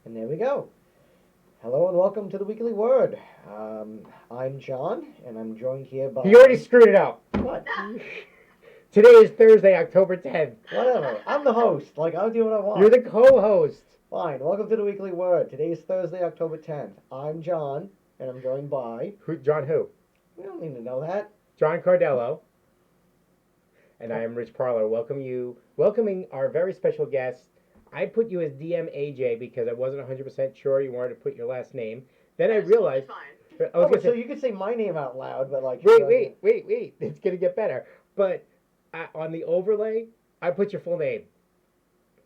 And there we go. Hello and welcome to the Weekly Word. I'm John, and I'm joined here by... He already screwed it up. What? Today is Thursday, October 10th. Whatever. I'm the host. I'll do what I want. You're the co-host. Fine. Welcome to the Weekly Word. Today is Thursday, October 10th. I'm John, and I'm joined by... John who? We don't need to know that. John Cardello. And I am Rich Parler. Welcoming our very special guest. I put you as DM AJ because I wasn't 100% sure you wanted to put your last name. Then I realized... Fine. So you could say my name out loud, but Wait. It's going to get better. But on the overlay, I put your full name.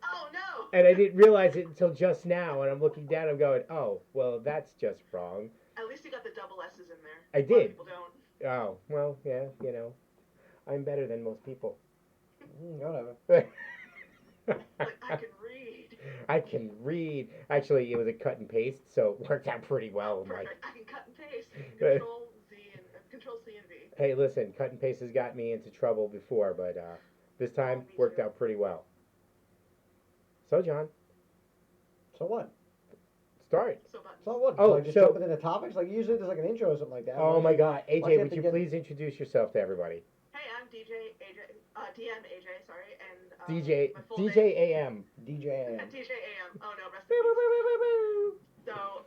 Oh, no! And I didn't realize it until just now. And I'm looking down, I'm going, oh, well, that's just wrong. At least you got the double S's in there. I did. A lot of people don't. Oh, well, yeah, I'm better than most people. Whatever. I can read. I can read. Actually, it was a cut and paste, so it worked out pretty well. Perfect. I can cut and paste. Control C and V. Hey, listen, cut and paste has got me into trouble before, but this time worked out pretty well. So, John. So what? Start. So what? Oh, just jump into the topics? Usually there's an intro or something like that. Oh, my God. AJ, would you please introduce yourself to everybody? Hey, I'm DJ AJ, DM AJ, sorry, and DJ AM. DJ AM. DJ AM. Oh no, rest in peace. So,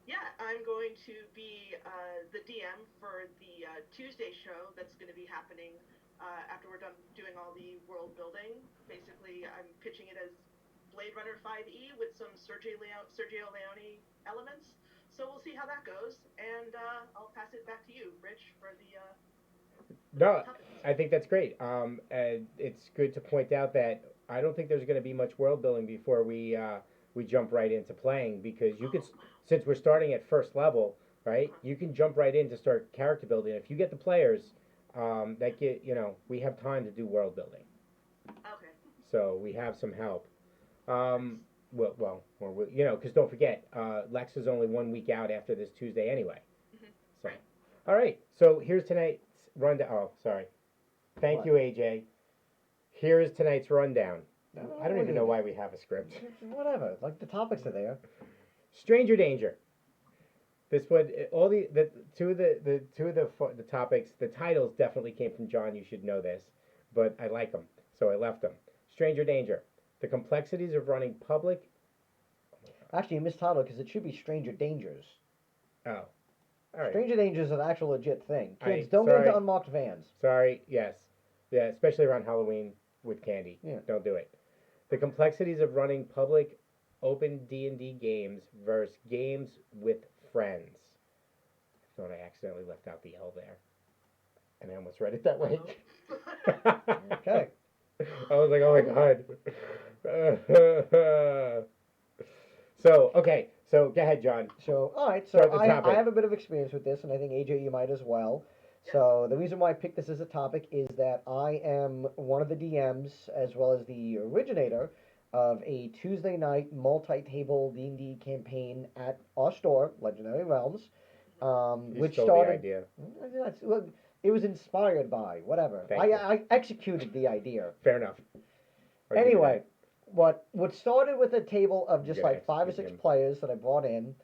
yeah, I'm going to be the DM for the Tuesday show that's going to be happening after we're done doing all the world building. Basically, I'm pitching it as Blade Runner 5e with some Sergio Leone elements. So we'll see how that goes, and I'll pass it back to you, Rich, for the No, I think that's great. It's good to point out that I don't think there's going to be much world building before we jump right into playing, because you could, since we're starting at first level, right? You can jump right in to start character building. If you get the players, we have time to do world building. Okay. So we have some help. Because don't forget, Lex is only 1 week out after this Tuesday anyway. Mm-hmm. So, right. All right. So here's tonight's rundown. Oh, sorry. Thank you, AJ. Here is tonight's rundown. I don't even know why we have a script. Whatever. The topics are there. Stranger danger. This one, all the two of the topics. The titles definitely came from John. You should know this, but I like them, so I left them. Stranger danger. The complexities of running public. Actually, you mistitled because it should be Stranger Dangers. Oh. All right. Stranger Danger is an actual legit thing. Kids, don't get into unmarked vans. Sorry, yes. Yeah, especially around Halloween with candy. Yeah. Don't do it. The complexities of running public open D&D games versus games with friends. I thought I accidentally left out the L there. And I almost read it that way. Okay. I was like, oh my God. So go ahead, John. So, all right. So I have a bit of experience with this, and I think, AJ, you might as well. Yes. So the reason why I picked this as a topic is that I am one of the DMs, as well as the originator, of a Tuesday night multi-table D&D campaign at our store, Legendary Realms, which started... The idea. It was inspired by, whatever. I executed the idea. Fair enough. Anyway, what started with a table of just 5 or 6 players that I brought in,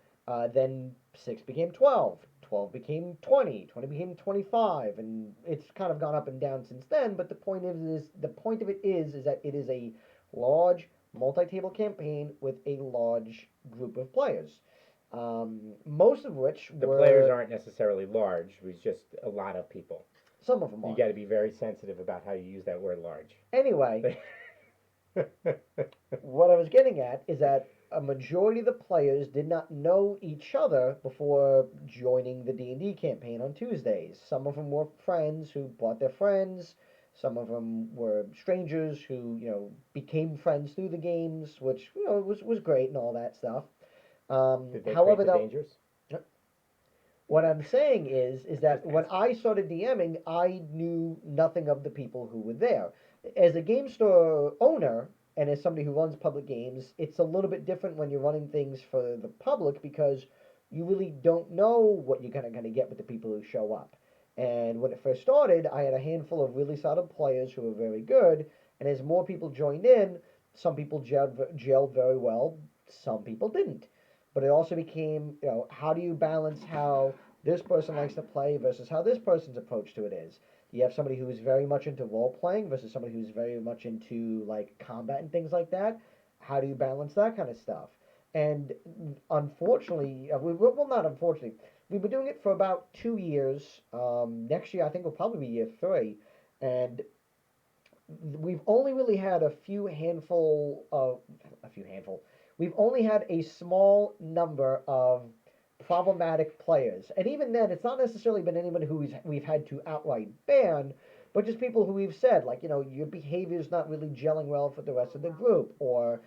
then 6 became 12, 12 became 20, 20 became 25, and it's kind of gone up and down since then. But the point of it is that it is a large multi-table campaign with a large group of players. Most of which the players aren't necessarily large. It's just a lot of people. Some of them are. You got to be very sensitive about how you use that word large. Anyway, what I was getting at is that a majority of the players did not know each other before joining the D&D campaign on Tuesdays. Some of them were friends who brought their friends. Some of them were strangers who, became friends through the games, which, was great and all that stuff. Did they create the dangers? What I'm saying is that when I started DMing, I knew nothing of the people who were there. As a game store owner and as somebody who runs public games, it's a little bit different when you're running things for the public because you really don't know what you're going to get with the people who show up. And when it first started, I had a handful of really solid players who were very good, and as more people joined in, some people gelled very well, Some people didn't. But it also became, how do you balance how this person likes to play versus how this person's approach to it is? You have somebody who is very much into role playing versus somebody who's very much into like combat and things like that. How do you balance that kind of stuff? And unfortunately, well, not unfortunately, we've been doing it for about 2 years. Next year, I think will probably be year three, and we've only really had a few handful. We've only had a small number of problematic players, and even then, it's not necessarily been anyone who we've had to outright ban, but just people who we've said, like, your behavior's not really gelling well for the rest of the group, or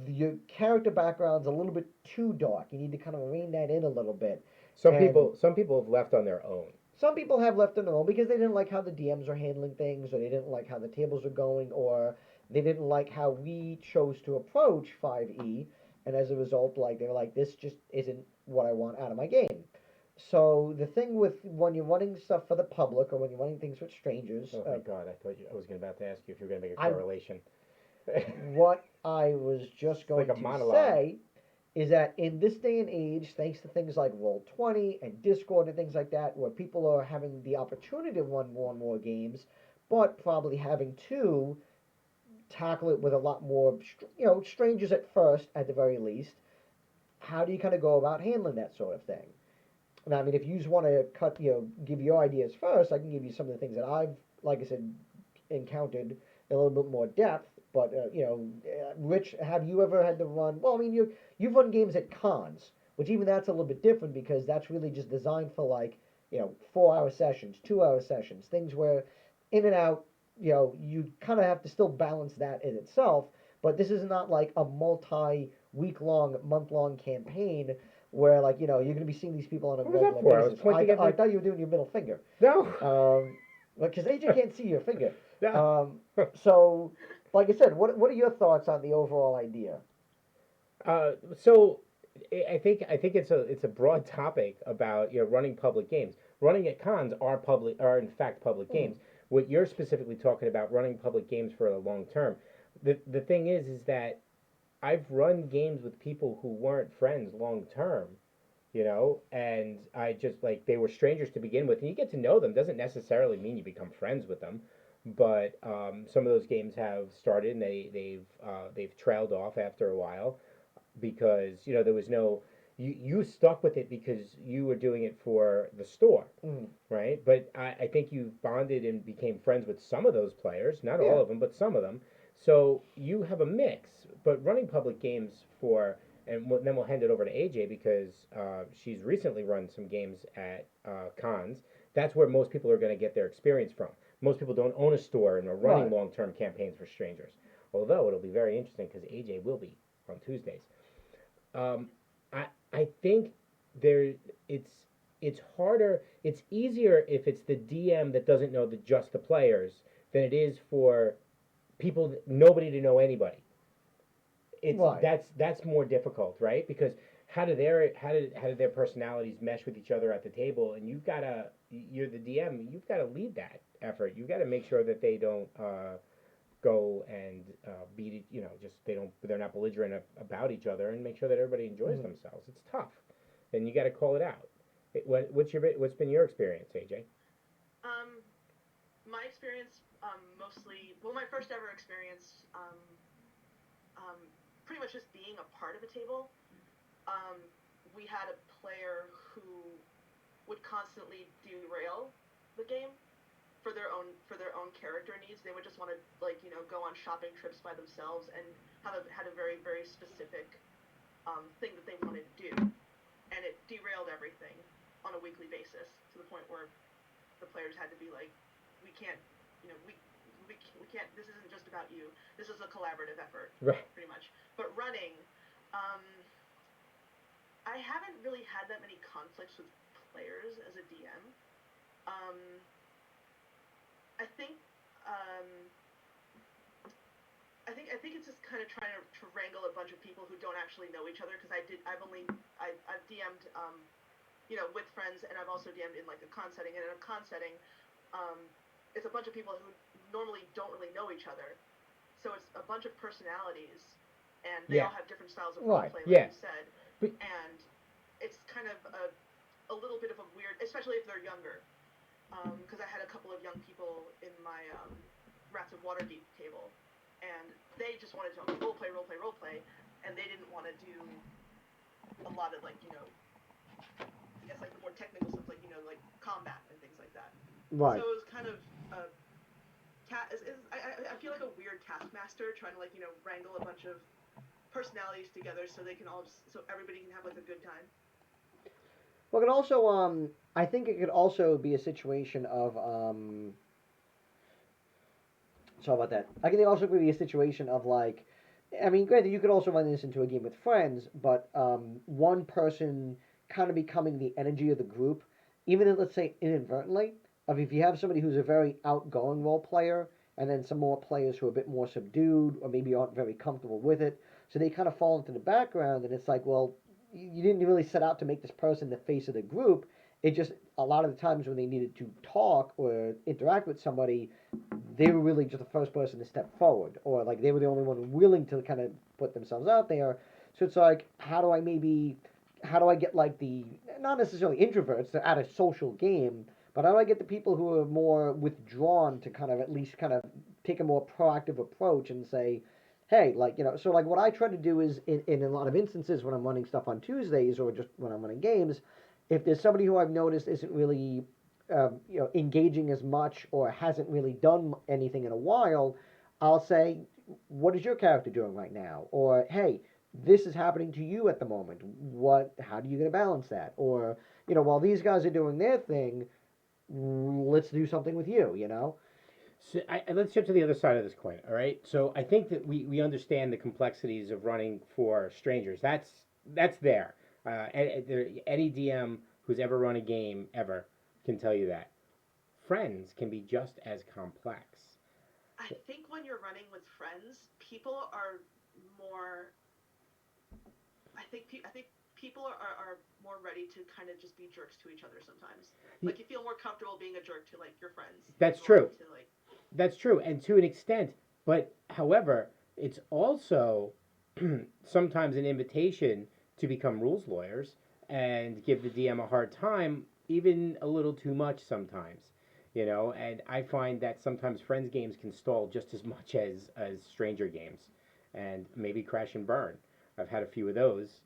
your character background's a little bit too dark. You need to kind of rein that in a little bit. Some people have left on their own. Some people have left on their own because they didn't like how the DMs are handling things, or they didn't like how the tables are going, or they didn't like how we chose to approach 5e, and as a result, like they were like, this just isn't what I want out of my game. So the thing with when you're running stuff for the public, or when you're running things with strangers, Oh my God! I was about to ask you if you were going to make a I'm correlation. what I was just going like a to monologue. say is that in this day and age, thanks to things like Roll20 and Discord and things like that, where people are having the opportunity to run more and more games, but probably having to tackle it with a lot more, strangers at first, at the very least. How do you kind of go about handling that sort of thing? Now, I mean, if you just want to give your ideas first, I can give you some of the things that I've, like I said, encountered in a little bit more depth. But Rich, have you ever had to run? Well, I mean, you've run games at cons, which even that's a little bit different because that's really just designed for like 4-hour sessions, 2-hour sessions, things where in and out, you kind of have to still balance that in itself. But this is not like a multi-week long, month long campaign where like you're going to be seeing these people on a What was that regular for? I was basis. pointing at I thought you were doing your middle finger. No. Because AJ can't see your finger. No. So, like I said, what are your thoughts on the overall idea? So I think it's a broad topic about running public games. Running at cons are in fact public games. What you're specifically talking about, running public games for the long term. The thing is that I've run games with people who weren't friends long term, and I just like they were strangers to begin with, and you get to know them. Doesn't necessarily mean you become friends with them, but some of those games have started and they've trailed off after a while because there was no you stuck with it because you were doing it for the store, right? But I think you bonded and became friends with some of those players, not all of them, but some of them. So you have a mix. But running public games and then we'll hand it over to AJ because she's recently run some games at cons. That's where most people are going to get their experience from. Most people don't own a store and are running long-term campaigns for strangers. Although it'll be very interesting because AJ will be on Tuesdays. Um, I think it's harder. It's easier if it's the DM that doesn't know just the players than it is for nobody to know anybody. That's more difficult, right? Because how do their personalities mesh with each other at the table? And you're the DM. You've got to lead that effort. You've got to make sure that they don't go and beat it. They're not belligerent about each other, and make sure that everybody enjoys themselves. It's tough, and you got to call it out. What's been your experience, AJ? My experience, my first ever experience, pretty much just being a part of a table. We had a player who would constantly derail the game for their own character needs. They would just want to go on shopping trips by themselves and had a very, very specific thing that they wanted to do, and it derailed everything on a weekly basis to the point where the players had to be like, we can't, we can't. This isn't just about you. This is a collaborative effort, right? Pretty much. But running, I haven't really had that many conflicts with players as a DM. I think it's just kind of trying to wrangle a bunch of people who don't actually know each other, because I've DM'd with friends, and I've also DM'd in like a con setting, and in a con setting it's a bunch of people who normally don't really know each other, so it's a bunch of personalities, and they Yeah. all have different styles of Right. roleplay, like Yeah. you said, But- and it's kind of a little bit of a weird, especially if they're younger, because I had a couple of young people in my Rats of Waterdeep table, and they just wanted to roleplay, and they didn't want to do a lot of like I guess like the more technical stuff, like like combat and things like that. Right. So it was kind of I feel like a weird taskmaster trying to wrangle a bunch of personalities together so they can all so everybody can have like a good time. Well, it could also, I think it could also be a situation of, sorry about that. I think it also could be a situation of like, I mean, granted, you could also run this into a game with friends, but one person kind of becoming the energy of the group, even if, let's say, inadvertently, of if you have somebody who's a very outgoing role player, and then some more players who are a bit more subdued, or maybe aren't very comfortable with it, so they kind of fall into the background, and it's like, well, you didn't really set out to make this person the face of the group. It just, a lot of the times when they needed to talk or interact with somebody, they were really just the first person to step forward, or like they were the only one willing to kind of put themselves out there. So it's like, how do I get like the, not necessarily introverts, they're at a social game, but how do I get the people who are more withdrawn to kind of at least kind of take a more proactive approach and say, hey, like, so like what I try to do is in a lot of instances when I'm running stuff on Tuesdays or just when I'm running games, if there's somebody who I've noticed isn't really engaging as much or hasn't really done anything in a while, I'll say, what is your character doing right now? Or, hey, this is happening to you at the moment. How do you going to balance that? Or, while these guys are doing their thing, let's do something with you. So let's jump to the other side of this coin. All right. So I think that we understand the complexities of running for strangers. That's there. Any DM who's ever run a game ever can tell you that. Friends can be just as complex. I think when you're running with friends, people are more. I think people are more ready to kind of just be jerks to each other sometimes. Like you feel more comfortable being a jerk to like your friends. That's true. That's true, and to an extent. But however, it's also sometimes an invitation to become rules lawyers and give the DM a hard time, even a little too much sometimes. And I find that sometimes friends games can stall just as much as stranger games, and maybe crash and burn. I've had a few of those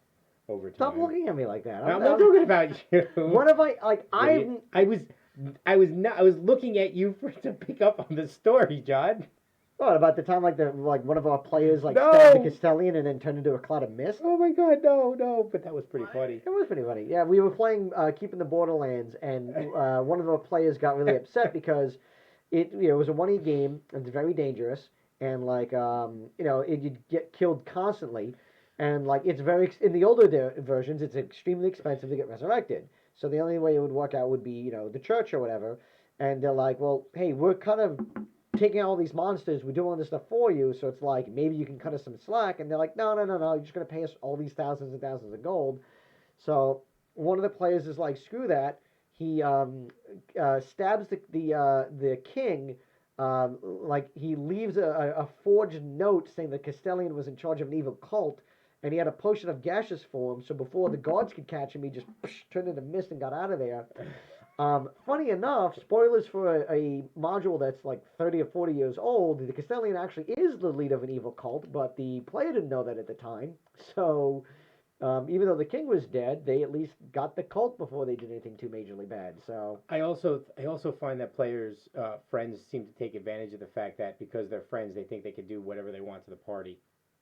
over time. Stop looking at me like that. I'm not talking about you. What have I was looking at you to pick up on the story, John. What about the time like one of our players No! stabbed the Castellian and then turned into a cloud of mist? Oh my God, no! But that was pretty funny. It was pretty funny. Yeah, we were playing Keeping the Borderlands, and one of our players got really upset because it was a 1E game and it's very dangerous, and you'd get killed constantly, and like it's very in the older versions it's extremely expensive to get resurrected. So the only way it would work out would be the church or whatever, and they're like, well, hey, we're kind of taking out all these monsters, we're doing all this stuff for you, so it's like maybe you can cut us some slack. And they're like, no, you're just gonna pay us all these thousands and thousands of gold. So one of the players is like, screw that. He stabs the king. Like he leaves a forged note saying that Castellian was in charge of an evil cult, and he had a potion of gaseous form. So before the guards could catch him, he just turned into mist and got out of there. Funny enough, spoilers for a module that's like 30 or 40 years old, the Castellian actually is the leader of an evil cult, but the player didn't know that at the time. So, even though the king was dead, they at least got the cult before they did anything too majorly bad. So I also find that players' friends seem to take advantage of the fact that because they're friends, they think they can do whatever they want to the party.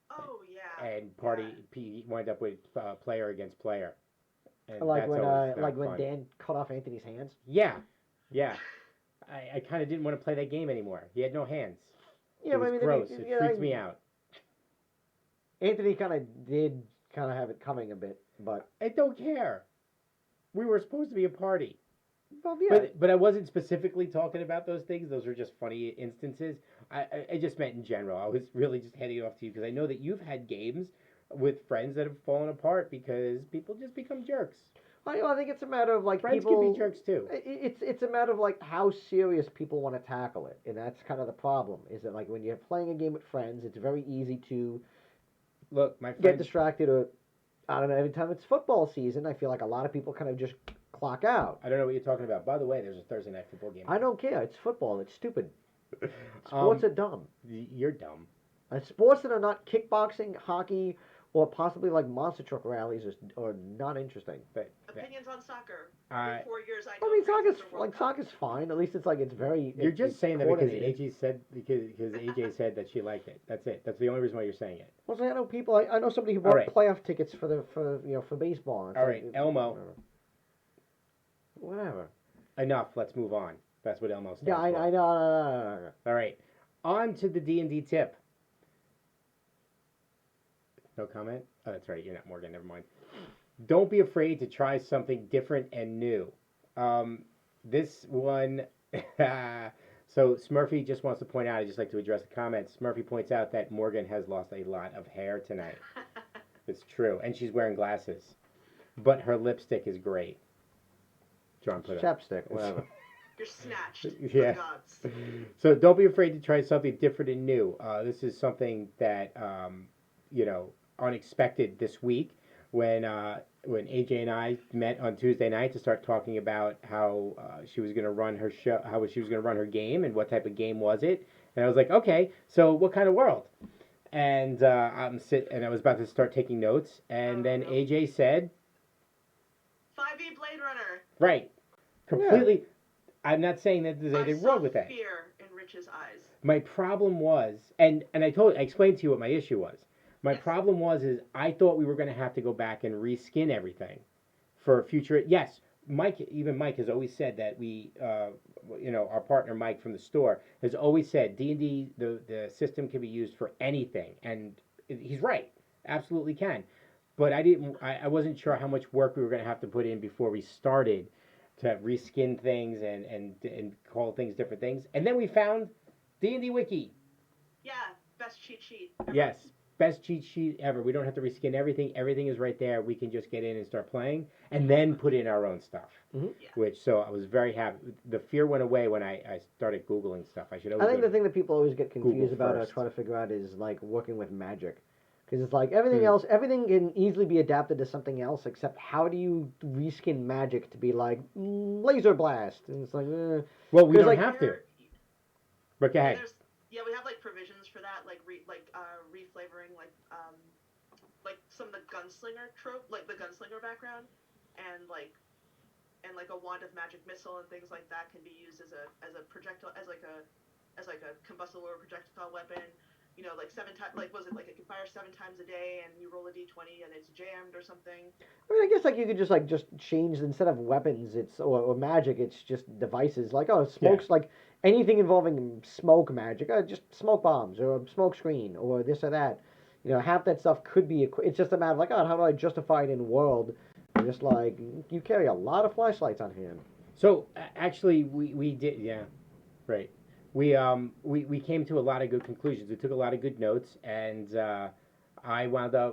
Oh yeah. And wind up with player against player. And like that's when Dan cut off Anthony's hands. Yeah. I kind of didn't want to play that game anymore. He had no hands. Yeah, it was gross. It freaked me out. Anthony did have it coming a bit, but I don't care. We were supposed to be a party. Well, yeah. But I wasn't specifically talking about those things. Those were just funny instances. I just meant in general. I was really just heading it off to you because I know that you've had games with friends that have fallen apart because people just become jerks. I think it's a matter of like friends people can be jerks too. It's a matter of like how serious people want to tackle it, and that's kind of the problem. Is that like when you're playing a game with friends, it's very easy to Look, my get friend. distracted, or I don't know. Every time it's football season, I feel like a lot of people kind of just clock out. I don't know what you're talking about. By the way, there's a Thursday night football game. I don't care. It's football. It's stupid. Sports are dumb. You're dumb. Sports that are not kickboxing, hockey, or possibly like monster truck rallies are not interesting. Opinions on soccer. Uh, In 4 years, I mean, soccer's fine. At least it's like it's very. You're just saying that because coordinated. AJ said that she liked it. That's it. That's the only reason why you're saying it. Well, I know people. I know somebody who bought right. playoff tickets for baseball. It's All like, right, Elmo. Whatever. Enough. Let's move on. That's what Elmo stands Yeah, for. I know. All right. On to the D&D tip. No comment? Oh, that's right. You're not Morgan. Never mind. Don't be afraid to try something different and new. This one... So Smurfy just wants to point out, I'd just like to address the comments. Smurfy points out that Morgan has lost a lot of hair tonight. It's true. And she's wearing glasses. But her lipstick is great. John put it. Chapstick, whatever. You're snatched. Yeah. Gods. So don't be afraid to try something different and new. This is something that, unexpected this week when AJ and I met on Tuesday night to start talking about how she was going to run her show, how she was going to run her game, and what type of game was it. And I was like, okay, so what kind of world? And I was about to start taking notes, and then AJ said, 5e Blade Runner. right, completely. Yeah. I'm not saying that there's anything wrong with that. Fear in Rich's eyes. My problem was, and I explained to you what my issue was. My problem is I thought we were going to have to go back and reskin everything for future. Yes, Mike has always said that we, our partner Mike from the store has always said D&D, the system can be used for anything, and he's right, absolutely can. But I wasn't sure how much work we were going to have to put in before we started to reskin things and call things different things. And then we found D&D Wiki. Yeah, best cheat sheet ever. Yes. Best cheat sheet ever. We don't have to reskin everything. Everything is right there. We can just get in and start playing, and then put in our own stuff. Mm-hmm. Yeah. So I was very happy. The fear went away when I started Googling stuff. I think the thing that people always get confused about or try to figure out is like working with magic, because it's like everything else. Everything can easily be adapted to something else, except how do you reskin magic to be like laser blast? And it's like, well, we don't have to. But go ahead. Yeah, we have like provisions for that, like reflavoring, like some of the gunslinger trope, like the gunslinger background, and like a wand of magic missile and things like that can be used as a projectile, as like a combustible or projectile weapon. You know, like 7 times, like was it like it can fire 7 times a day, and you roll a d20 and it's jammed or something. I mean, I guess like you could just change instead of weapons, or magic, it's just devices. Like smokes, like anything involving smoke magic, just smoke bombs or a smoke screen or this or that. You know, half that stuff could be. It's just a matter of like, how do I justify it in world? And just like you carry a lot of flashlights on hand. So actually, we did, yeah, right. We came to a lot of good conclusions. We took a lot of good notes, and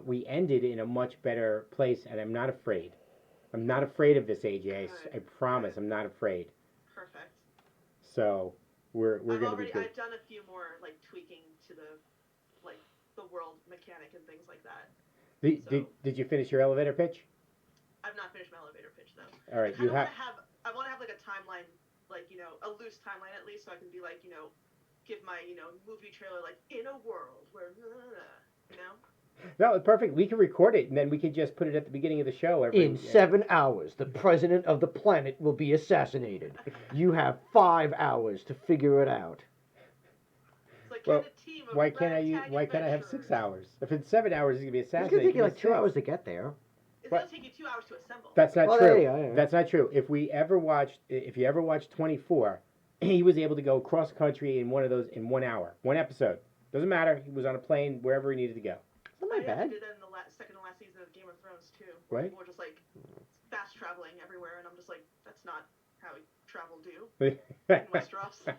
we ended in a much better place, and I'm not afraid. I'm not afraid of this, AJ. I promise, I'm not afraid. Perfect. So we're going to be good. I've done a few more like tweaking to the world mechanic and things like that. Did you finish your elevator pitch? I've not finished my elevator pitch though. All right, I want to have like a timeline, like a loose timeline at least, so I can be like give my movie trailer like in a world where No, perfect. We can record it, and then we could just put it at the beginning of the show. In 7 hours, the president of the planet will be assassinated. You have 5 hours to figure it out. It's like, well, why can't I have 6 hours? If it's 7 hours, it's gonna be assassinated. It's gonna take you like 2 hours to get there. It's gonna take you 2 hours to assemble. That's not true. Yeah. That's not true. If you ever watched 24, he was able to go cross country in one of those in 1 hour, one episode. Doesn't matter. He was on a plane wherever he needed to go. Not bad. I did that in the second to last season of Game of Thrones too. Right. People were just like fast traveling everywhere, and I'm just like, that's not how travel do in Westeros.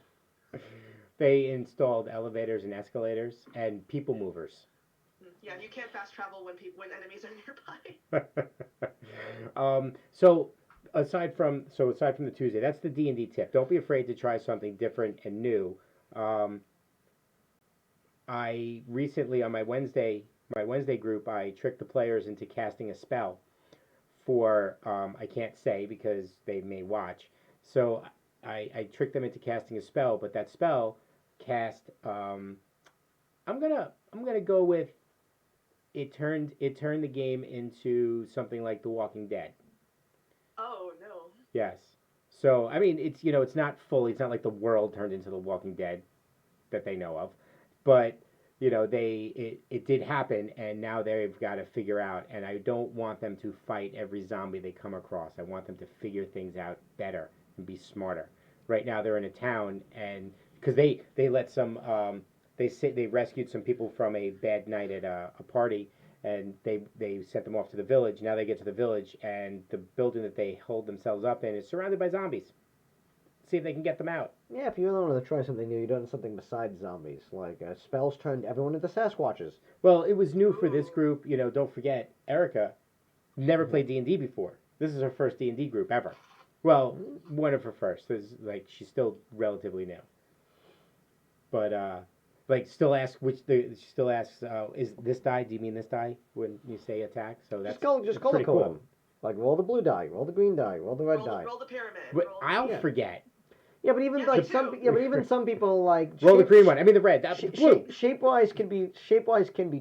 They installed elevators and escalators and people movers. Yeah, you can't fast travel when enemies are nearby. So aside from the Tuesday, that's the D&D tip. Don't be afraid to try something different and new. I recently on my Wednesday Wednesday group, I tricked the players into casting a spell for I can't say because they may watch. So I tricked them into casting a spell, but that spell cast I'm gonna go with it turned the game into something like The Walking Dead. Oh no. Yes. So I mean it's not fully it's not like the world turned into The Walking Dead that they know of, but it did happen, and now they've got to figure out, and I don't want them to fight every zombie they come across. I want them to figure things out better and be smarter. Right now they're in a town, and because they let some they rescued some people from a bad night at a party, and they sent them off to the village. Now they get to the village, and the building that they hold themselves up in is surrounded by zombies. See if they can get them out. Yeah, if you really want to try something new, you're doing something besides zombies. Like spells turned everyone into Sasquatches. Well, it was new for this group. Don't forget, Erica never played D&D before. This is her first D&D group ever. Well, one of her first. She's still relatively new. But she still asks, is this die? Do you mean this die when you say attack? So that's just color pretty code cool. them. Like roll the blue die, roll the green die, roll the red die. Roll the pyramid. But I'll forget. Yeah, but even some people like roll the green one. I mean the red. Blue. Shape wise can be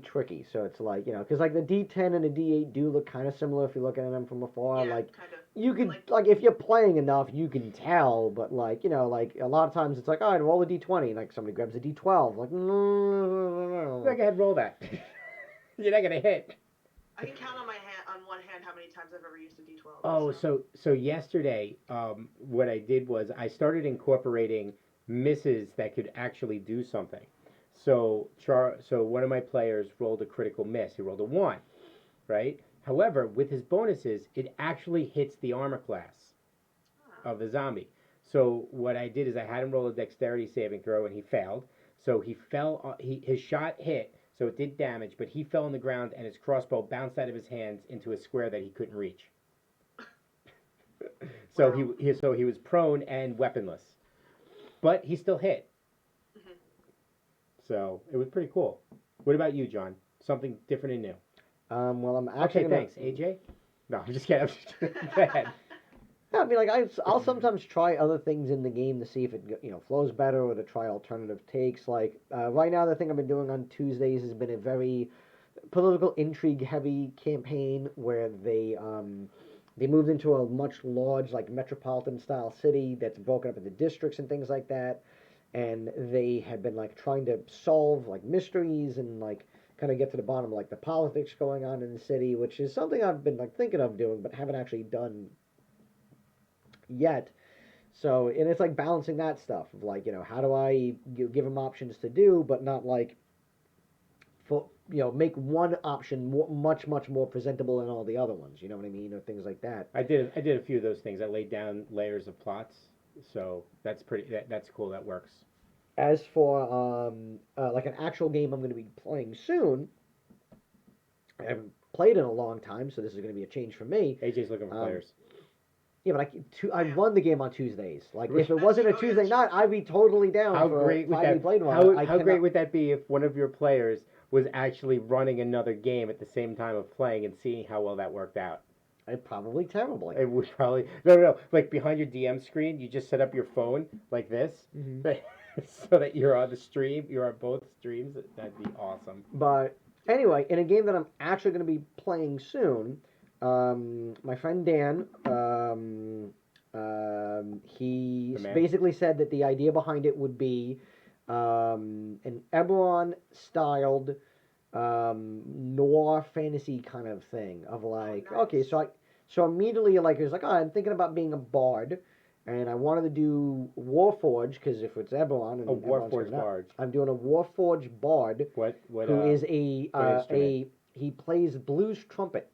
tricky. So it's like because like the D10 and the D8 do look kind of similar if you're looking at them from afar. Yeah, like kinda. you could like if you're playing enough, you can tell. But like like a lot of times it's like roll a D20, and like somebody grabs a D12. Like no. Go ahead, roll that. You're not gonna hit. I can count on one hand how many times I've ever used a D12. Oh, so yesterday, what I did was I started incorporating misses that could actually do something. So one of my players rolled a critical miss. He rolled a 1, right? However, with his bonuses, it actually hits the armor class of the zombie. So what I did is I had him roll a dexterity saving throw, and he failed. So he fell. His shot hit. So it did damage, but he fell on the ground, and his crossbow bounced out of his hands into a square that he couldn't reach. So he was prone and weaponless, but he still hit. Mm-hmm. So it was pretty cool. What about you, John? Something different and new? Well, I'm actually thanks, AJ. No, I'm just kidding. Go ahead. Yeah, I mean, like I'll sometimes try other things in the game to see if it flows better, or to try alternative takes. Like right now, the thing I've been doing on Tuesdays has been a very political intrigue heavy campaign where they moved into a much large like metropolitan style city that's broken up into districts and things like that, and they have been like trying to solve like mysteries and like kind of get to the bottom of like the politics going on in the city, which is something I've been like thinking of doing but haven't actually done yet. So, and it's like balancing that stuff of like, how do I give them options to do, but not like for make one option much more presentable than all the other ones. You know what I mean, or things like that. I did a few of those things. I laid down layers of plots, so that's that's cool. That works. As for like an actual game I'm going to be playing soon, I haven't played in a long time, so this is going to be a change for me. AJ's looking for players. Yeah, but I run the game on Tuesdays. Like, if it wasn't a Tuesday night, I'd be totally down how for great would that, played one. How great would that be if one of your players was actually running another game at the same time of playing and seeing how well that worked out? Probably terribly. It would probably... No. Like, behind your DM screen, you just set up your phone like this, so that you're on the stream. You're on both streams. That'd be awesome. But, anyway, in a game that I'm actually going to be playing soon... my friend Dan, he basically said that the idea behind it would be an Eberron-styled noir fantasy kind of thing of like, nice. Okay, so immediately like it was like, I'm thinking about being a bard, and I wanted to do Warforged because if it's Eberron, and Warforged bard, I'm doing a Warforged bard. Who is he plays blues trumpet.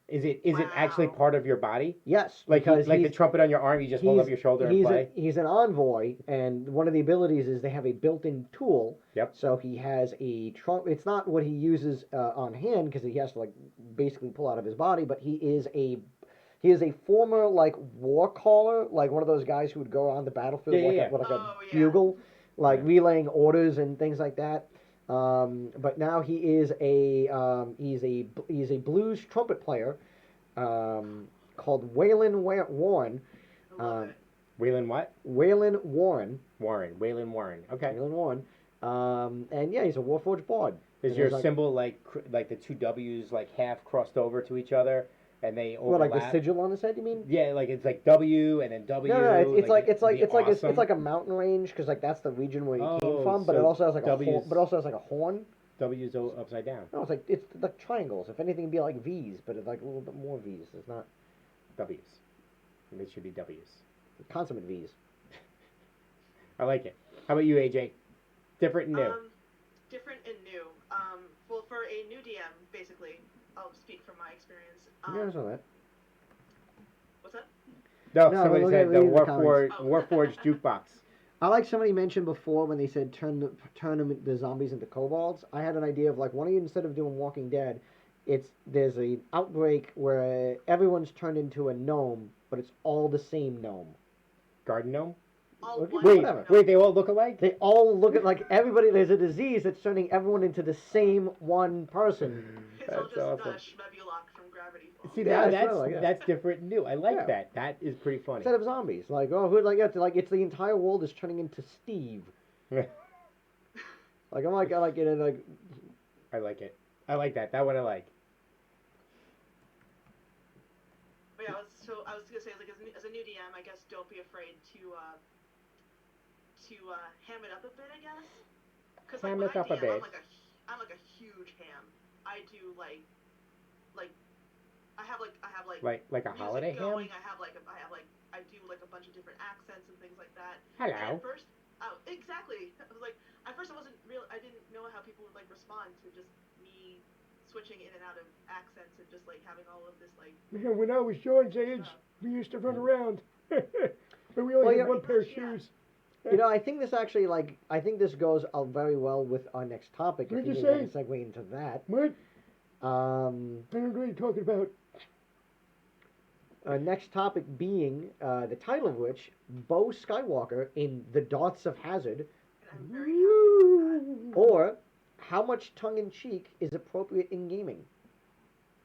Is it actually part of your body? Yes. Like the trumpet on your arm, you just hold up your shoulder and play? He's an envoy, and one of the abilities is they have a built-in tool. Yep. So he has a trumpet. It's not what he uses on hand, because he has to like basically pull out of his body, but he is a former like war caller, like one of those guys who would go on the battlefield with a bugle, like relaying orders and things like that. But now he's a blues trumpet player called Warren. I love it. Waylon what? Waylon Warren. Waylon Warren. Okay. Waylon Warren. And yeah, he's a Warforged bard. Is your symbol like the two W's like half crossed over to each other, and they overlap? What, like the sigil on his head? You mean? Yeah, like it's like W and then W. No, it's awesome. like a mountain range because like that's the region where he came from, but so it also has like W's, a horn. W's upside down. No, it's like triangles. If anything, it'd be like V's, but it's like a little bit more V's. It's not W's. And it should be W's. consummate V's. I like it. How about you, AJ? Different and new. Different and new. Well, for a new DM, basically, I'll speak from my experience. Yeah, I saw that. What's that? No, No, somebody look said at the the Warforged jukebox. I like somebody mentioned before when they said turn the zombies into kobolds. I had an idea of like, why don't you, instead of doing Walking Dead, there's an outbreak where everyone's turned into a gnome, but it's all the same gnome. Garden gnome? Wait, they all look alike? They all look at like everybody. There's a disease that's turning everyone into the same one person. It's all That's just awesome. Shmebulok from Gravity Falls. See, Yeah, that's different and new. I like Yeah. that. That is pretty funny. Instead of zombies, like it's the entire world is turning into Steve. Like I'm like I like it like. I like it. I like that. That one I like. But yeah, I was gonna say, like, as a new DM, I guess don't be afraid to ham it up a bit, I guess. Because like, Ham it up a bit. I'm like a huge ham. I do like I have like Like a holiday going. ham? I do like a bunch of different accents and things like that. Hello. And at first, exactly. I was like, at first I didn't know how people would like respond to just me switching in and out of accents and just like having all of this like. Man, when I was John's age, we used to run around, but we only had one pair of shoes. You know, I think this actually I think this goes very well with our next topic. What did you say? say? Segue into that. What? I don't know what you're talking about. Next topic being the title of which, Bo Skywalker in The Darts of Hazard, And I'm very happy about that. or how much tongue-in-cheek is appropriate in gaming.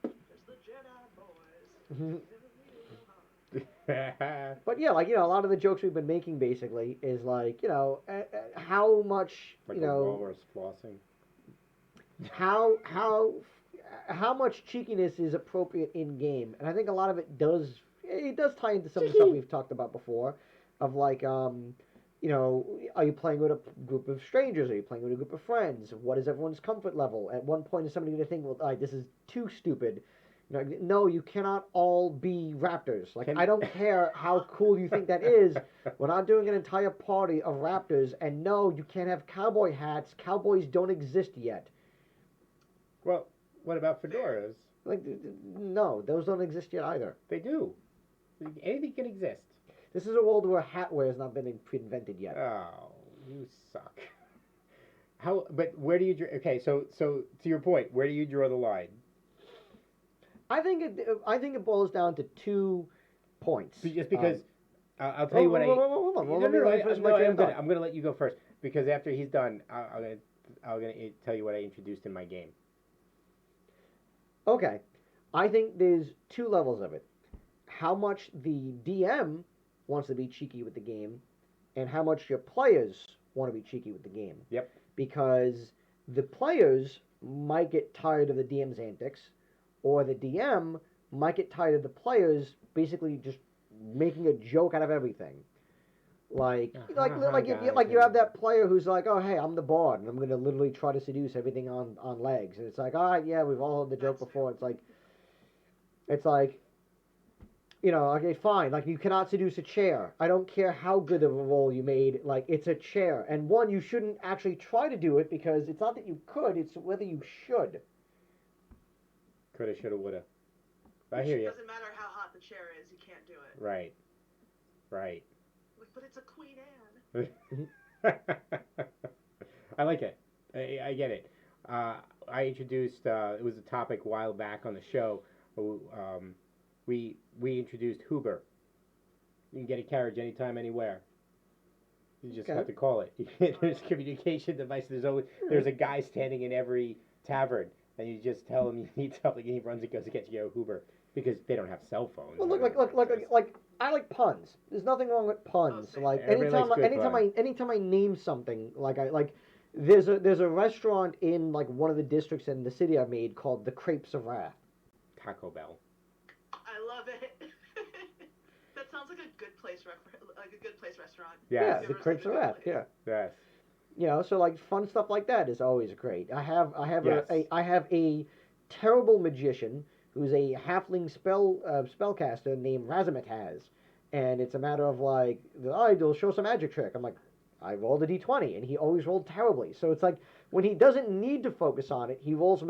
There's the Jedi boys. But yeah, like, you know, a lot of the jokes we've been making basically is like, you know, how much, like you know, a walrus flossing. how much cheekiness is appropriate in game, and I think a lot of it does tie into some of the stuff we've talked about before, of like, you know, are you playing with a group of strangers? Are you playing with a group of friends? What is everyone's comfort level? At one point, is somebody going to think, well, this is too stupid? You know, no, you cannot all be raptors. Like, I don't care how cool you think that is. We're not doing an entire party of raptors, and no, you can't have cowboy hats. Cowboys don't exist yet. Well, what about fedoras? Like, no, those don't exist yet either. They do. Anything can exist. This is a world where hat wear has not been invented yet. Oh, you suck. But where do you okay, so to your point, where do you draw the line? I think it boils down to 2 points. Just because I'll tell you what hold on. I'm going to let you go first because after he's done, I'm going to tell you what I introduced in my game. Okay. I think there's 2 levels of it. How much the DM wants to be cheeky with the game, and how much your players want to be cheeky with the game. Yep. Because the players might get tired of the DM's antics, or the DM might get tired of the players basically just making a joke out of everything. Like you have that player who's like, oh hey, I'm the bard and I'm gonna literally try to seduce everything on legs, and it's like, all right, yeah, we've all heard the joke before. It's like, you know, okay, fine. Like, you cannot seduce a chair. I don't care how good of a roll you made. Like, it's a chair, and one, you shouldn't actually try to do it because it's not that you could; it's whether you should. Coulda, shoulda, woulda. I hear you. It doesn't matter how hot the chair is, you can't do it. Right. But it's a Queen Anne. I like it. I get it. I introduced. It was a topic a while back on the show. We introduced Huber. You can get a carriage anytime, anywhere. You just have to call it. There's communication device. There's a guy standing in every tavern, and you just tell him you need something, and he runs and goes to get you a Uber because they don't have cell phones. Well, look, I like puns. There's nothing wrong with puns. Like anytime I name something, there's a restaurant in like one of the districts in the city I made called the Crepes of Wrath. Taco Bell. I love it. That sounds like a good place restaurant. Yeah, the Crepes of Wrath. Yeah. Yes. You know, so like fun stuff like that is always great. I have a terrible magician who's a halfling spellcaster named Razzmatazz, and it's a matter of like, he'll show some magic trick. I'm like, I rolled a d20, and he always rolled terribly. So it's like when he doesn't need to focus on it, he rolls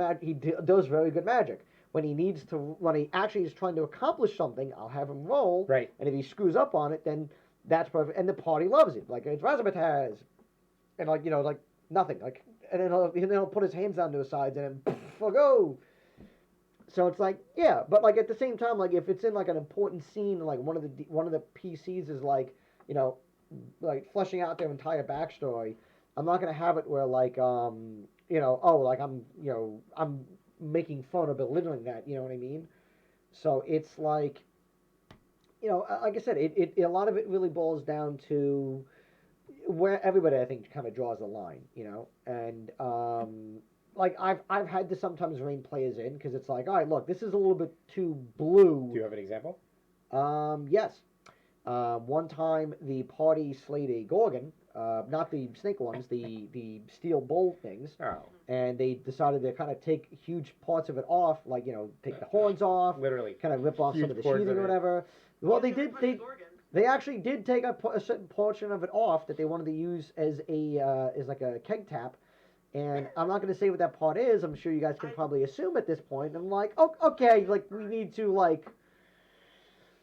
does very good magic. When he actually is trying to accomplish something, I'll have him roll. Right. And if he screws up on it, then that's perfect. And the party loves it. Like, it's Razzmatazz. And like, like nothing. Like, and then he'll put his hands down to his sides and then he'll go. So it's like, yeah, but like at the same time, like if it's in like an important scene, like one of the PCs is like, like fleshing out their entire backstory, I'm not gonna have it where like I'm making fun or belittling that, you know what I mean? So it's like, like I said, it a lot of it really boils down to where everybody I think kind of draws the line, and like I've had to sometimes rein players in because it's like, all right, look, this is a little bit too blue. Do you have an example? Yes. One time the party slayed a gorgon, not the snake ones, the steel bull things. Oh. And they decided to kind of take huge parts of it off, like take the horns off, literally, kind of rip off some of the sheathing or whatever. Well, they did. They actually did take a certain portion of it off that they wanted to use as like a keg tap. And I'm not going to say what that part is. I'm sure you guys can probably assume at this point. I'm like, oh, okay, like we need to like.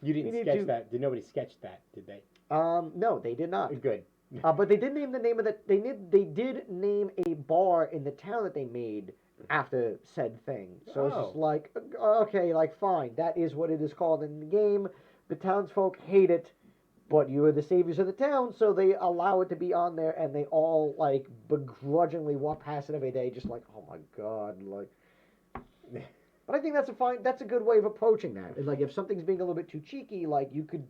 You didn't sketch that. Did nobody sketch that? Did they? No, they did not. Good. But they did name the name of the. They did name a bar in the town that they made after said thing. So it's just like, okay, like fine, that is what it is called in the game. The townsfolk hate it, but you are the saviors of the town, so they allow it to be on there, and they all like begrudgingly walk past it every day, just like, oh my god, like. But I think that's a good way of approaching that. And like if something's being a little bit too cheeky, like you could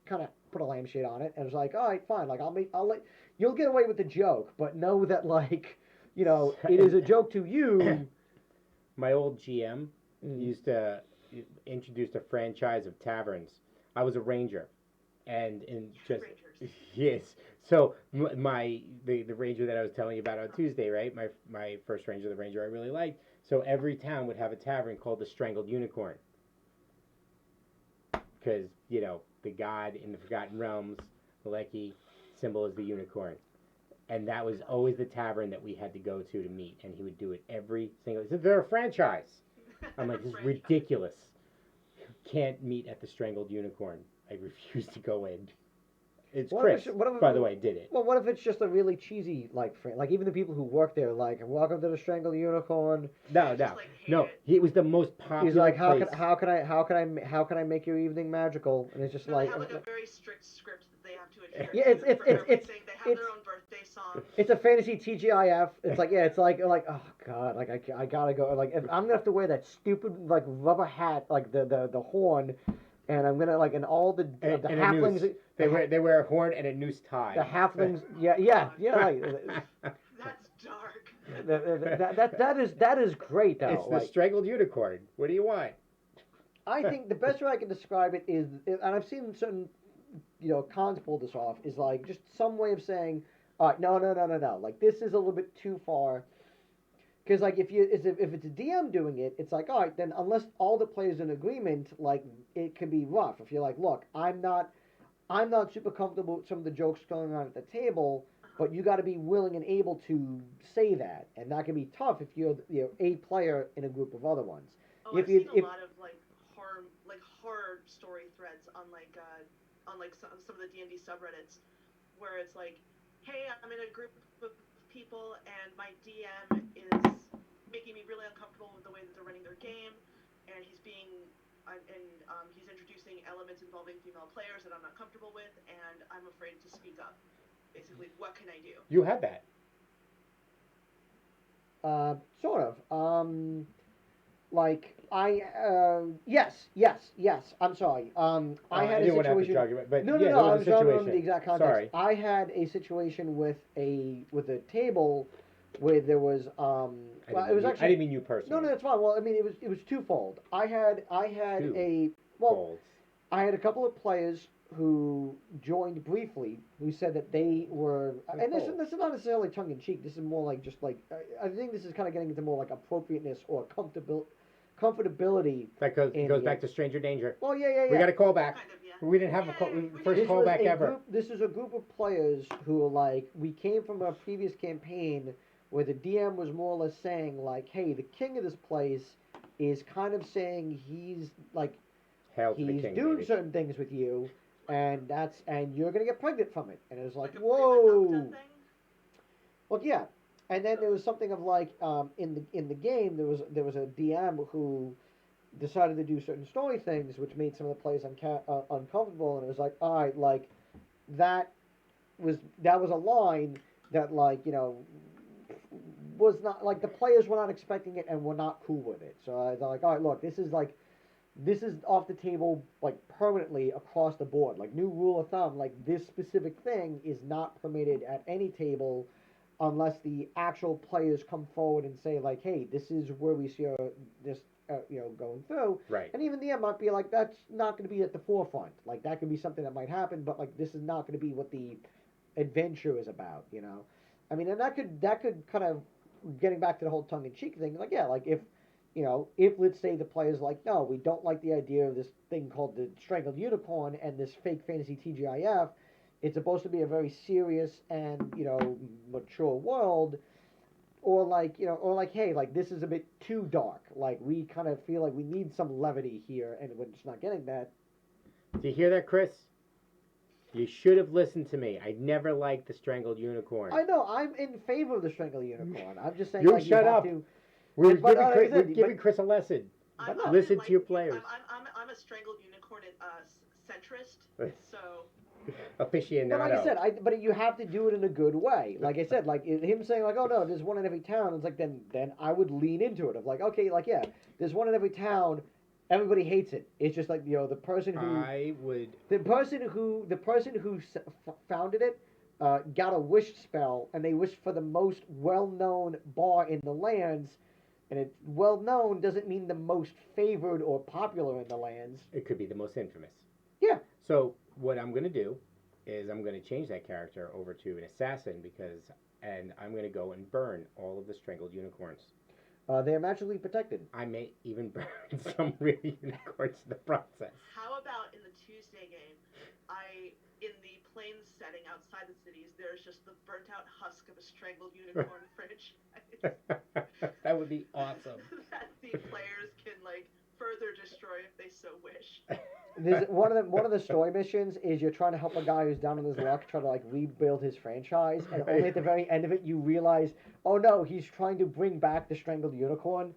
kind of put a lampshade on it, and it's like, all right, fine, like you'll get away with the joke, but know that like, it is a joke to you. My old GM used to introduce a franchise of taverns. I was a ranger, and yes. So the ranger that I was telling you about on Tuesday, right? My first ranger, the ranger I really liked. So every town would have a tavern called the Strangled Unicorn, because the god in the Forgotten Realms, Maleki, symbol is the unicorn, and that was always the tavern that we had to go to meet, and he would do it every single. They're a franchise. I'm like, this is ridiculous. You can't meet at the Strangled Unicorn. I refuse to go in. It's Chris, by the way, did it. Well, what if it's just a really cheesy, like even the people who work there, like, welcome to the Strangled Unicorn. No. It was the most popular. He's like, place. how can I make your evening magical? And it's just they have like a very strict script that they have to adhere to. They have their own birthday song. It's a fantasy TGIF. It's like, yeah, it's like oh god, like I gotta go. Like I'm gonna have to wear that stupid like rubber hat, like the horn. And I'm gonna like, and all the halflings. They wear a horn and a noose tie. The halflings, yeah. Like, that's dark. That is great though. It's the Strangled Unicorn. What do you want? I think the best way I can describe it is, and I've seen certain, cons pull this off, is like just some way of saying, all right, no. Like this is a little bit too far. Because like if it's a DM doing it, it's like, all right, then unless all the players are in agreement, like it can be rough. If you're like, look, I'm not super comfortable with some of the jokes going on at the table, but you got to be willing and able to say that, and that can be tough if you're a player in a group of other ones. I've seen a lot of horror story threads on some of the D&D subreddits, where it's like, hey, I'm in a group of people and my DM is making me really uncomfortable with the way that they're running their game, and he's introducing elements involving female players that I'm not comfortable with, and I'm afraid to speak up. basically, what can I do? You had that. Sort of. Like yes. I'm sorry. I had I a didn't want to have to situation. jog you, but No, yeah, no. there I was was a trying to remember situation. the exact context. Sorry. I had a situation with a table where there was well, it was I actually didn't mean you personally. no, that's fine. Well, I mean, it was twofold. I had Two a well, folds. I had a couple of players who joined briefly who said that they were, and this is not necessarily tongue in cheek. This is more like just like I think this is kind of getting into more like appropriateness or comfortability. That goes back to stranger danger. Well, yeah. We got a call back. Kind of, yeah. We didn't have first call back ever. This is a group of players who are like, we came from a previous campaign where the DM was more or less saying like, hey, the king of this place is kind of saying he's like Hail to the he's king, doing baby. certain things with you, and you're gonna get pregnant from it. And it was like, a whoa. prima nocta thing? Well, yeah. And then there was something of like in the game there was a DM who decided to do certain story things which made some of the players uncomfortable, and it was like, all right, like that was a line that, like, was not like the players were not expecting it and were not cool with it. So I was like, all right, look, this is off the table, like, permanently across the board. Like, new rule of thumb, like, this specific thing is not permitted at any table unless the actual players come forward and say, like, hey, this is where we see this going through. Right. And even the end might be like, that's not going to be at the forefront. Like, that could be something that might happen, but, like, this is not going to be what the adventure is about. I mean, and that could kind of, getting back to the whole tongue-in-cheek thing, like, yeah, like, if let's say the player's like, no, we don't like the idea of this thing called the Strangled Unicorn and this fake fantasy TGIF. It's supposed to be a very serious and mature world, or like, hey, like, this is a bit too dark. Like, we kind of feel like we need some levity here, and we're just not getting that. Do you hear that, Chris? You should have listened to me. I never liked the Strangled Unicorn. I know, I'm in favor of the Strangled Unicorn. I'm just saying, You like, shut you have up. to. We're But, giving Chris a lesson. Listen to your players. I'm a Strangled Unicorn centrist, so. Aficionado. But like I said, but you have to do it in a good way. Like I said, like him saying like, oh no, there's one in every town. It's like then I would lean into it of like, okay, like, yeah, there's one in every town. Everybody hates it. It's just like, the person who the person who founded it got a wish spell, and they wished for the most well-known bar in the lands. And it's well-known doesn't mean the most favored or popular in the lands. It could be the most infamous. Yeah. So what I'm going to do is I'm going to change that character over to an assassin and I'm going to go and burn all of the Strangled Unicorns. They are magically protected. I may even burn some real unicorns in the process. How about in the Tuesday game, in the plains setting outside the cities, there's just the burnt out husk of a Strangled Unicorn franchise. That would be awesome. That the players can, like, further destroy if they so wish. One of the story missions is you're trying to help a guy who's down on his luck try to, like, rebuild his franchise, and only at the very end of it you realize, oh no, he's trying to bring back the Strangled Unicorn.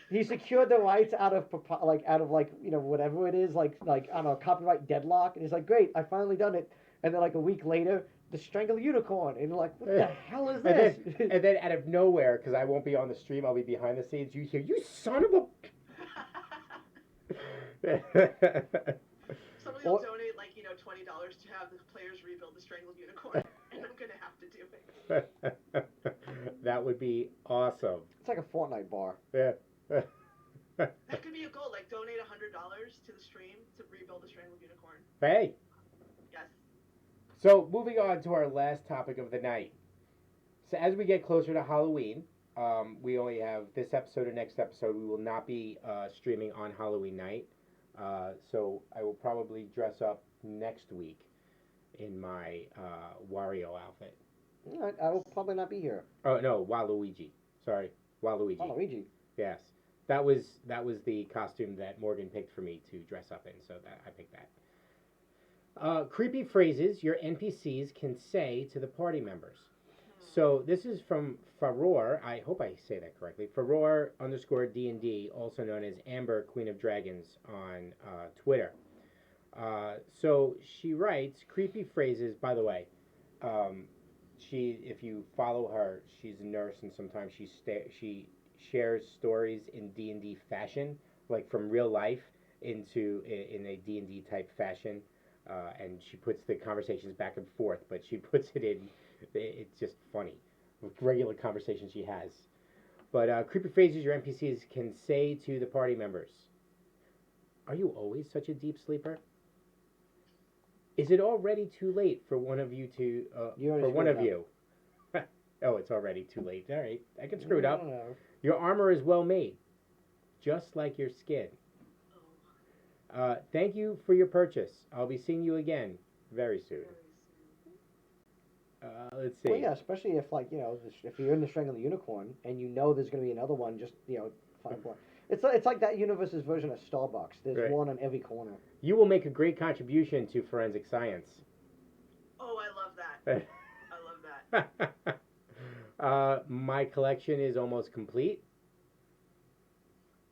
He secured the rights out of whatever it is, like I don't know, copyright deadlock, and he's like, great, I finally done it. And then, like, a week later, the Strangled Unicorn, and you're like, what the hell is this? And then out of nowhere, because I won't be on the stream, I'll be behind the scenes, you hear, you son of a... Somebody will donate, like, $20 to have the players rebuild the Strangled Unicorn, and I'm gonna have to do it. That would be awesome. It's like a Fortnite bar. Yeah. That could be a goal, like, donate $100 to the stream to rebuild the Strangled Unicorn. Hey. Yes. So, moving on to our last topic of the night. So, as we get closer to Halloween, we only have this episode or next episode. We will not be streaming on Halloween night. So, I will probably dress up next week in my Wario outfit. I will probably not be here. Oh, no, Waluigi. Sorry, Waluigi. Waluigi. Yes. That was the costume that Morgan picked for me to dress up in, so that I picked that. Creepy phrases your NPCs can say to the party members. So this is from Faror. I hope I say that correctly. Faror _D&D, also known as Amber Queen of Dragons on Twitter. So she writes creepy phrases. By the way, if you follow her, she's a nurse, and sometimes she shares stories in D&D fashion, like from real life in a D&D type fashion, and she puts the conversations back and forth, but she puts it in. It's just funny, regular conversation she has. But creepy phrases your NPCs can say to the party members. Are you always such a deep sleeper? Is it already too late for one of you to for one of you? Oh, it's already too late. All right, I can screw it up. Your armor is well made, just like your skin. Thank you for your purchase. I'll be seeing you again very soon. Let's see. Well, yeah, especially if if you're in the Strangle the Unicorn and you know there's going to be another one, just 5 more. It's like that universe's version of Starbucks. There's one on every corner. You will make a great contribution to forensic science. Oh, I love that. I love that. My collection is almost complete.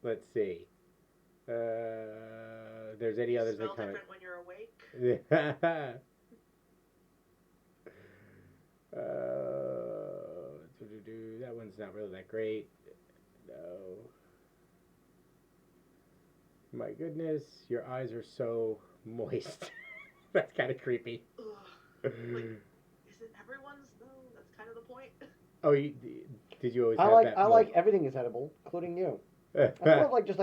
Let's see. There's any others that kind of different when you're awake. That one's not really that great. No. My goodness, your eyes are so moist. That's kind of creepy. Like, isn't everyone's though? That's kind of the point. Oh, did you always I have like that? I like everything is edible, including you. That's sort of just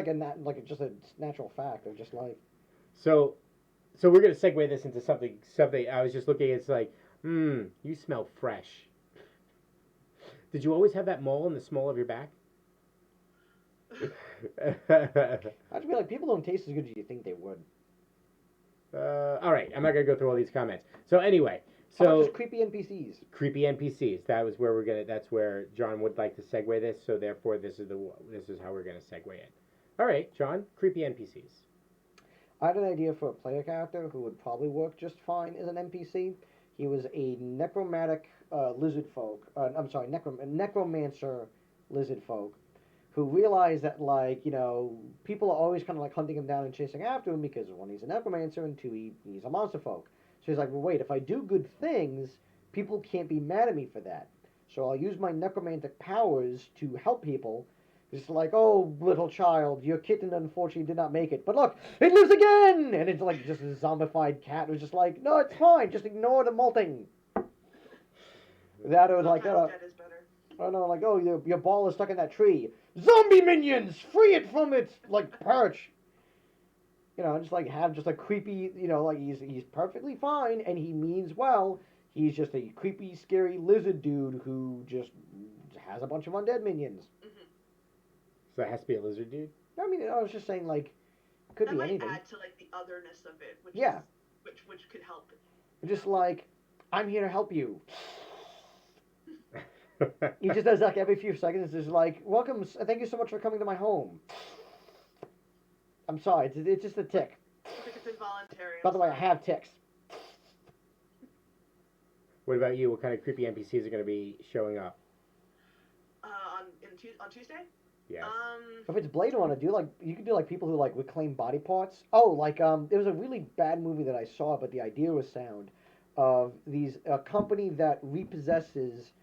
a natural fact of just like. So we're gonna segue this into something. I was just looking. It's like, you smell fresh. Did you always have that mole in the small of your back? I just feel like people don't taste as good as you think they would. All right, I'm not gonna go through all these comments. So anyway, just creepy NPCs. Creepy NPCs. That was where we're gonna. That's where John would like to segue this. So therefore, this is how we're gonna segue it. All right, John. Creepy NPCs. I had an idea for a player character who would probably work just fine as an NPC. He was a necromantic lizard folk. Necromancer lizard folk, who realized that people are always kind of hunting him down and chasing after him because one, he's a necromancer, and two, he's a monster folk. So he's like, well, wait, if I do good things, people can't be mad at me for that. So I'll use my necromantic powers to help people. It's like, oh, little child, your kitten unfortunately did not make it. But look, it lives again! And it's like just a zombified cat who's just like, no, it's fine, just ignore the molting. That or like, dead is better. I don't know, like, oh, your ball is stuck in that tree. Zombie minions! Free it from its, perch! Just have just a creepy, he's perfectly fine and he means well. He's just a creepy, scary lizard dude who just has a bunch of undead minions. Mm-hmm. So it has to be a lizard dude? I mean, I was just saying, could that be anything. That might add to, the otherness of it, which could help it. Just I'm here to help you. He just does every few seconds. Is welcome. Thank you so much for coming to my home. I'm sorry. It's just a tick. It's involuntary. By the way, I have ticks. What about you? What kind of creepy NPCs are going to be showing up? On Tuesday? Yes. If it's Blade Runner, you could do people who reclaim body parts. Oh, there was a really bad movie that I saw, but the idea was sound. Of a company that repossesses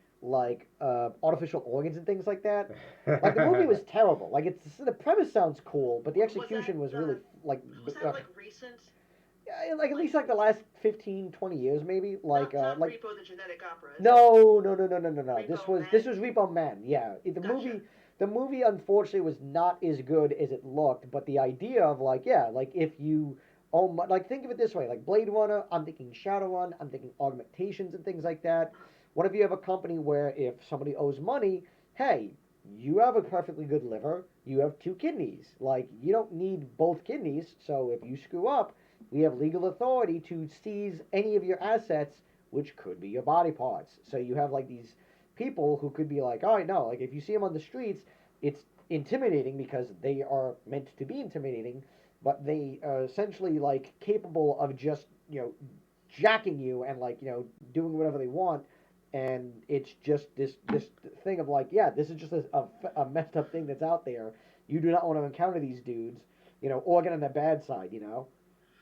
artificial organs and things like that. The movie was terrible. The premise sounds cool, but the execution was really Was that recent? Yeah, at least the last 15, 20 years maybe. Not Repo the Genetic Opera. No. This was Man? Repo Man. Yeah, the movie unfortunately was not as good as it looked, but the idea of if you think of it this way, Blade Runner, I'm thinking Shadowrun, I'm thinking augmentations and things like that. What if you have a company where if somebody owes money, hey, you have a perfectly good liver, you have 2 kidneys. You don't need both kidneys, so if you screw up, we have legal authority to seize any of your assets, which could be your body parts. So you have these people who could be all right, no, if you see them on the streets, it's intimidating because they are meant to be intimidating, but they are essentially capable of just, jacking you and doing whatever they want. And it's just this thing of this is just a messed up thing that's out there. You do not want to encounter these dudes, organ on the bad side,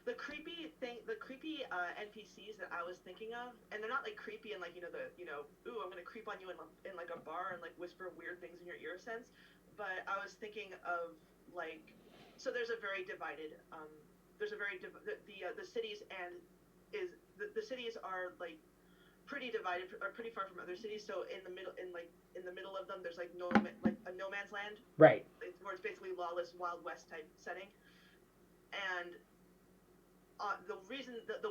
the creepy NPCs that I was thinking of, and they're not like creepy and like ooh, I'm gonna creep on you in like a bar and like whisper weird things in your ear sense, but I was thinking of like, so there's a very divided the cities and the cities are like pretty divided, are pretty far from other cities. So in the middle of them, there's like a no man's land, Right. where it's basically lawless Wild West type setting. And the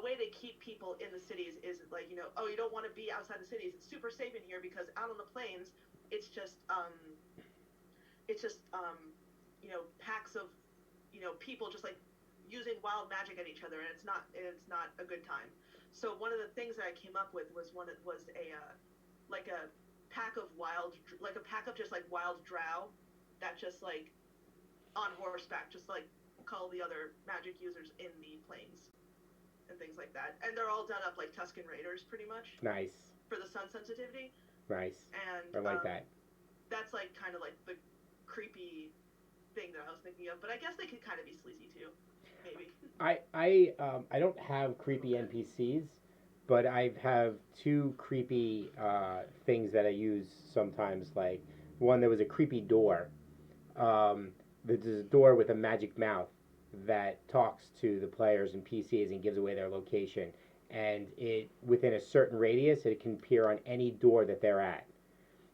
way they keep people in the cities is like, oh, you don't want to be outside the cities. It's super safe in here because out on the plains, it's just packs of people just like using wild magic at each other, and it's not a good time. So one of the things that I came up with was a pack of just like wild drow that just like on horseback just like call the other magic users in the plains and things like that, and they're all done up like Tusken Raiders pretty much. Nice. For the sun sensitivity. Nice. And I like that. That's like kind of like the creepy thing that I was thinking of, but I guess they could kind of be sleazy too, maybe. I don't have creepy NPCs, but I have two creepy things that I use sometimes. Like one, there was a creepy door. There's a door with a magic mouth that talks to the players and PCs and gives away their location. And it within a certain radius, it can appear on any door that they're at.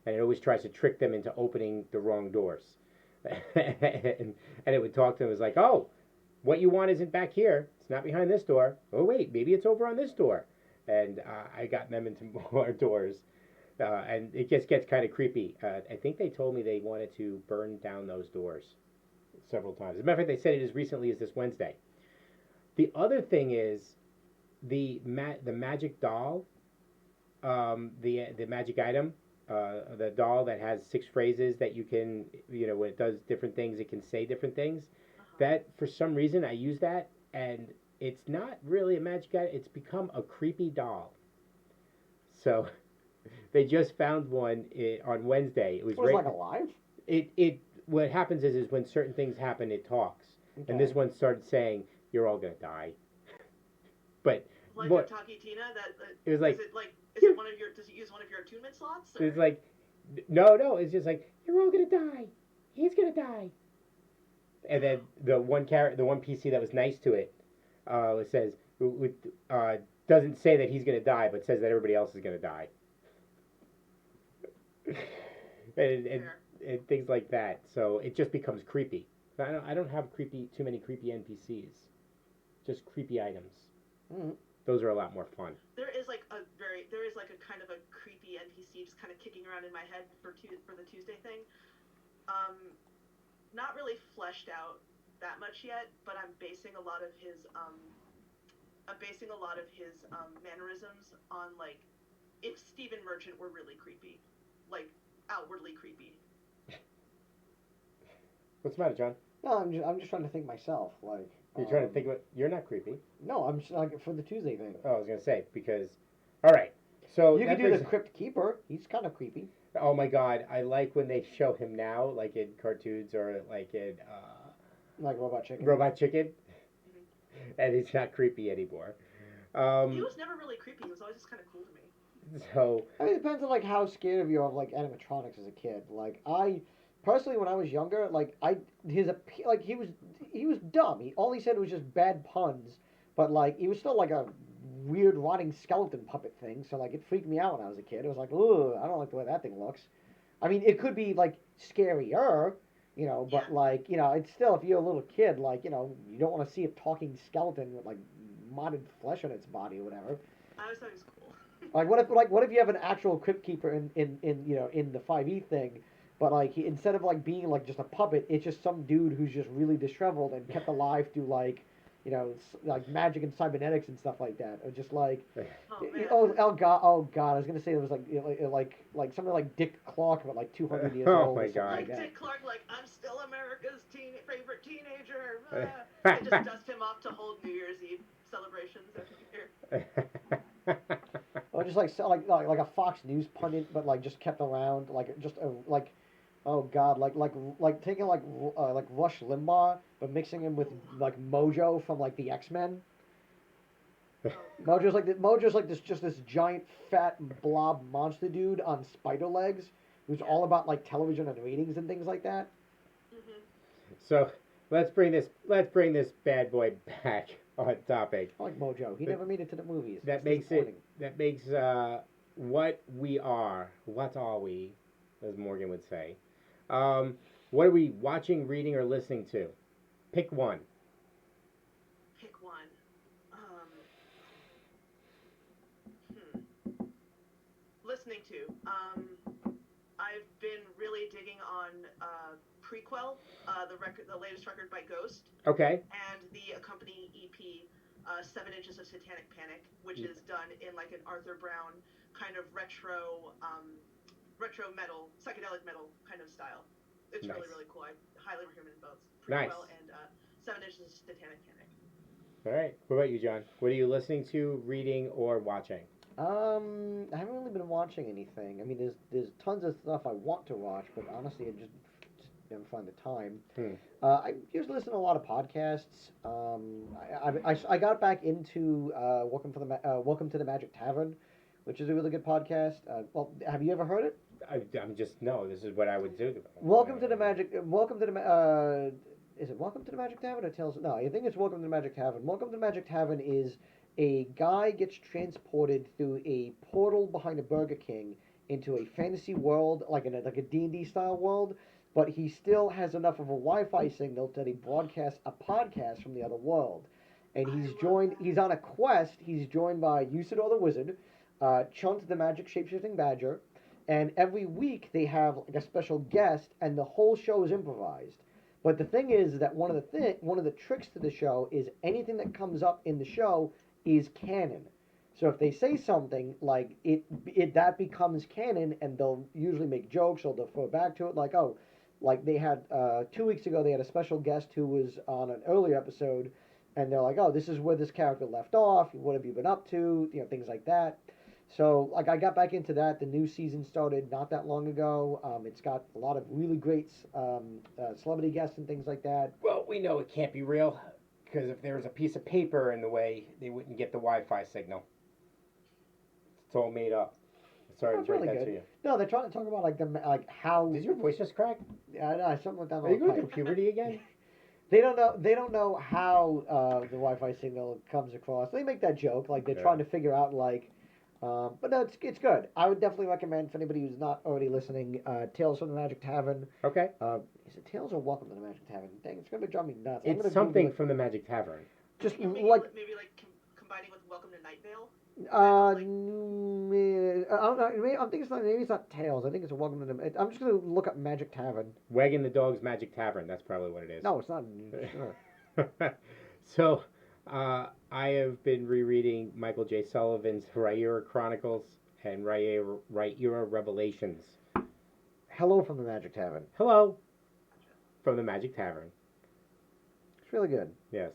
And it always tries to trick them into opening the wrong doors. and it would talk to them. It was like, oh, what you want isn't back here. It's not behind this door. Oh, wait, maybe it's over on this door. And I got them into more doors. And it just gets kind of creepy. I think they told me they wanted to burn down those doors several times. As a matter of fact, they said it as recently as this Wednesday. The other thing is the magic doll, the magic item, the doll that has 6 phrases that you can, when it does different things, it can say different things. That, for some reason, I use that, and it's not really a magic item. It's become a creepy doll. So they just found one on Wednesday. It was like alive? What happens is when certain things happen, it talks. Okay. And this one started saying, "You're all gonna die." But like a Taki Tina, it was like, does it use one of your attunement slots? Or? It's like, no, it's just like, "You're all gonna die. He's gonna die." And then the one PC that was nice to it, says, doesn't say that he's gonna die, but says that everybody else is gonna die. and things like that. So it just becomes creepy. I don't have too many creepy NPCs. Just creepy items. Mm-hmm. Those are a lot more fun. There is like a kind of a creepy NPC just kind of kicking around in my head for the Tuesday thing. Not really fleshed out that much yet, but I'm basing a lot of his mannerisms on like if Stephen Merchant were really creepy, like outwardly creepy. What's the matter, John? No, I'm just trying to think myself. Like you're trying to think what you're not creepy. No, I'm just like for the Tuesday thing. Oh, I was gonna say because, all right, so you can do the Crypt Keeper. He's kind of creepy. Oh my God, I like when they show him now, like in cartoons or like in like Robot Chicken. Robot Chicken, and it's not creepy anymore. He was never really creepy. He was always just kind of cool to me. So I mean, it depends on like how scared of you of like animatronics as a kid. Like I personally, when I was younger, like he was dumb. All he said was just bad puns, but like he was still like a weird rotting skeleton puppet thing. So like it freaked me out when I was a kid. It was like, ugh, I don't like the way that thing looks. I mean, it could be like scarier, but like it's still if you're a little kid, like you don't want to see a talking skeleton with like modded flesh on its body or whatever. I always thought it was cool. What if you have an actual Crypt Keeper in the 5e thing, but like instead of like being like just a puppet, it's just some dude who's just really disheveled and kept alive through like like magic and cybernetics and stuff like that, or just like oh god, I was gonna say there was like something like Dick Clark, but like 200 years old. Oh my god! Like Dick Clark, like I'm still America's favorite teenager. I just dust him off to hold New Year's Eve celebrations every year. Or just like a Fox News pundit, but like just kept around, oh god, like taking like Rush Limbaugh, but mixing him with like Mojo from like the X-Men. Mojo's like this giant fat blob monster dude on spider legs, who's all about like television and ratings and things like that. Mhm. So let's bring this bad boy back on topic. I like Mojo. He never made it to the movies. That It's makes disappointing. what are we, as Morgan would say. Um, what are we watching, reading, or listening to? Pick one. Pick one. Listening to. I've been really digging on Prequel, the latest record by Ghost, Okay. and the accompanying EP, 7 Inches of Satanic Panic, which is done in like an Arthur Brown kind of retro metal, psychedelic metal kind of style. It's Nice. really, really cool. I highly recommend both. Nice. Prequel and 7 Inches of Satanic Panic. All right. What about you, John? What are you listening to, reading, or watching? I haven't really been watching anything. I mean, there's tons of stuff I want to watch, but honestly, just never find the time. I usually listen to a lot of podcasts. I got back into Welcome to the Magic Tavern, which is a really good podcast. Well, have you ever heard it? I'm just no. This is what I would do. Welcome to the Magic. Is it Welcome to the Magic Tavern or Tales? No, I think it's Welcome to the Magic Tavern. Welcome to the Magic Tavern is a guy gets transported through a portal behind a Burger King into a fantasy world, like a D&D style world, but he still has enough of a Wi-Fi signal that he broadcasts a podcast from the other world. And he's on a quest. He's joined by Usador the Wizard, Chunt the Magic Shapeshifting Badger, and every week they have like a special guest, and the whole show is improvised. But the thing is that one of the tricks to the show is anything that comes up in the show is canon. So if they say something like it that becomes canon, and they'll usually make jokes or they'll throw back to it, like like they had 2 weeks ago they had a special guest who was on an earlier episode, and they're like, oh, this is where this character left off. What have you been up to? Things like that. So like I got back into that. The new season started not that long ago. It's got a lot of really great celebrity guests and things like that. Well, we know it can't be real because if there was a piece of paper in the way, they wouldn't get the Wi-Fi signal. It's all made up. Sorry to break really that good. to you. No, they're trying to talk about like how. Did your voice just crack? Yeah, no, something like that. Are you going through puberty again? They don't know. They don't know how the Wi-Fi signal comes across. They make that joke, like they're trying to figure out, like. But no, it's good. I would definitely recommend for anybody who's not already listening. Tales from the Magic Tavern. Okay. Is it Tales or Welcome to the Magic Tavern? Dang, it's gonna drive me nuts. It's something from the Magic Tavern. Just maybe like combining with Welcome to Night Vale. I don't know. I'm thinking maybe it's not Tales. I think it's a Welcome to the. I'm just gonna look up Magic Tavern. Wagging the Dog's Magic Tavern. That's probably what it is. No, it's not. Sure. So, I have been rereading Michael J. Sullivan's Rhaenyra Chronicles and Rhaenyra Revelations. Hello from the Magic Tavern. Hello from the Magic Tavern. It's really good. Yes,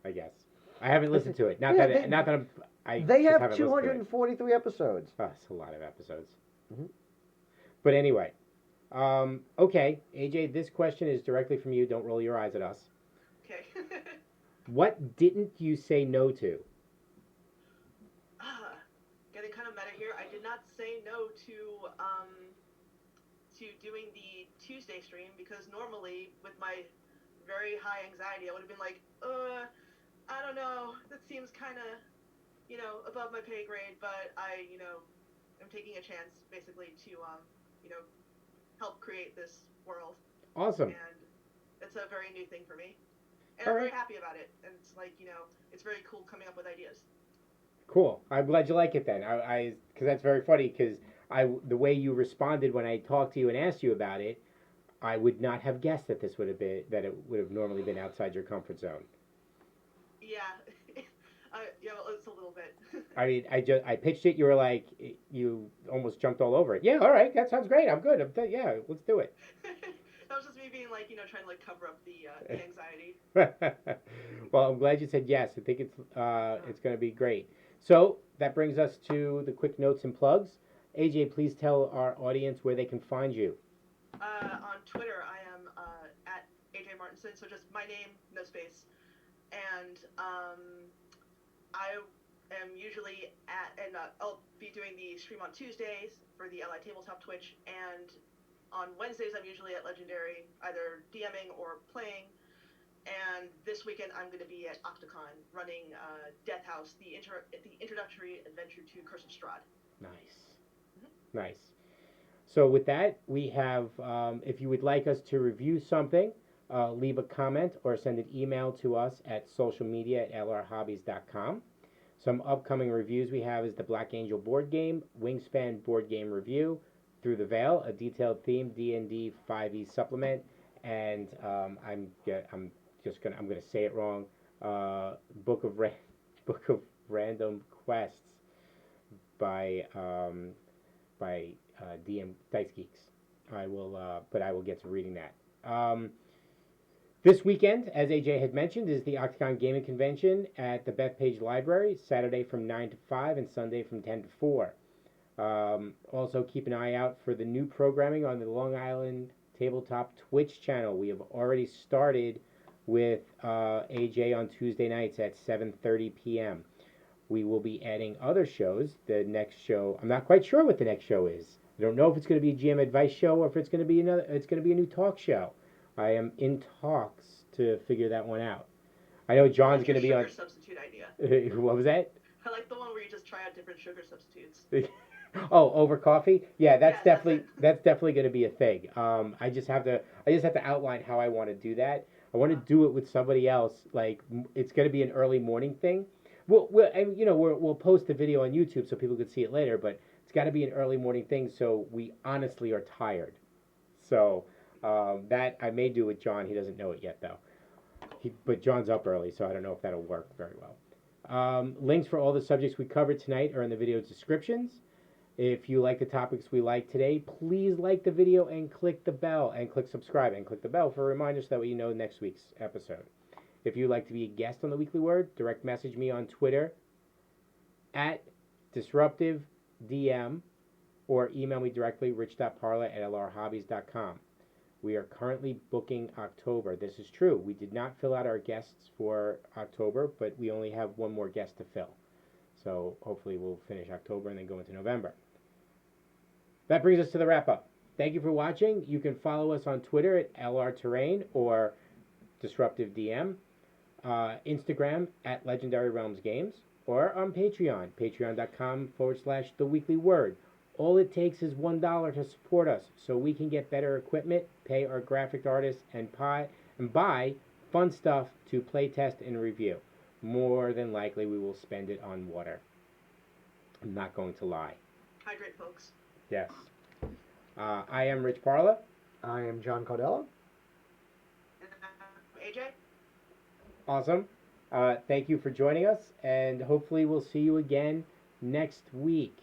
I guess. I haven't listened to it. Not Yeah, that I'm. They just have haven't listened to it. 243 episodes. Oh, that's a lot of episodes. Mm-hmm. But anyway, okay, AJ, this question is directly from you. Don't roll your eyes at us. Okay. What didn't you say no to? Getting kind of meta here. I did not say no to doing the Tuesday stream because normally with my very high anxiety I would have been like, I don't know, that seems kind of, above my pay grade, but I, am taking a chance basically to, help create this world. Awesome. And it's a very new thing for me. And All I'm right. very happy about it. And it's like, it's very cool coming up with ideas. Cool. I'm glad you like it then. Because that's very funny. Because the way you responded when I talked to you and asked you about it, I would not have guessed that it would have normally been outside your comfort zone. Yeah, yeah, well, it's a little bit. I mean, I pitched it. You were like, you almost jumped all over it. Yeah, all right, that sounds great. I'm good. Yeah, let's do it. That was just me being like, trying to like cover up the anxiety. Well, I'm glad you said yes. I think it's going to be great. So that brings us to the quick notes and plugs. AJ, please tell our audience where they can find you. On Twitter, I am at AJ Martinson, so just my name, no space. And I am usually and I'll be doing the stream on Tuesdays for the LI Tabletop Twitch, and on Wednesdays I'm usually at Legendary, either DMing or playing. And this weekend I'm going to be at Octocon running Death House, the introductory adventure to Curse of Strahd. Nice. Nice. So with that, we have, if you would like us to review something, leave a comment or send an email to us at socialmedia@lrhobbies.com. Some upcoming reviews we have is the Black Angel board game, Wingspan board game review, Through the Veil, a detailed theme D&D 5e supplement, and I'm gonna say it wrong. Book of Random Quests by DM Dice Geeks. I will get to reading that. This weekend, as AJ had mentioned, is the Octagon Gaming Convention at the Bethpage Library, Saturday from 9 to 5 and Sunday from 10 to 4. Also, keep an eye out for the new programming on the Long Island Tabletop Twitch channel. We have already started with AJ on Tuesday nights at 7:30 p.m. We will be adding other shows. The next show, I'm not quite sure what the next show is. I don't know if it's going to be a GM advice show or if it's going to be a new talk show. I am in talks to figure that one out. I know John's going to be on. Sugar substitute idea. What was that? I like the one where you just try out different sugar substitutes. Oh, over coffee? Yeah, that's definitely going to be a thing. I just have to outline how I want to do that. I want to do it with somebody else. Like, it's going to be an early morning thing. We'll post the video on YouTube so people can see it later, but it's got to be an early morning thing so we honestly are tired. So that I may do with John. He doesn't know it yet, though. But John's up early, so I don't know if that'll work very well. Links for all the subjects we covered tonight are in the video descriptions. If you like the topics we like today, please like the video and click the bell and click subscribe and click the bell for reminders so that way you know next week's episode. If you'd like to be a guest on the Weekly Word, direct message me on Twitter at DisruptiveDM or email me directly, rich.parla@lrhobbies.com. We are currently booking October. This is true. We did not fill out our guests for October, but we only have one more guest to fill. So hopefully we'll finish October and then go into November. That brings us to the wrap-up. Thank you for watching. You can follow us on Twitter at LRTerrain or DisruptiveDM, Instagram at Legendary Realms Games, or on Patreon, patreon.com/theweeklyword. All it takes is $1 to support us so we can get better equipment, pay our graphic artists, and buy fun stuff to play test and review. More than likely, we will spend it on water. I'm not going to lie. Hydrate, folks. Yes. I am Rich Parla. I am John Cardella. AJ? Awesome. Thank you for joining us, and hopefully we'll see you again next week.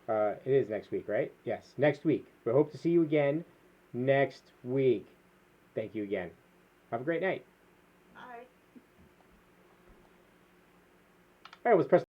It is next week, right? Yes, next week. We hope to see you again next week. Thank you again. Have a great night. Bye. All right, let's press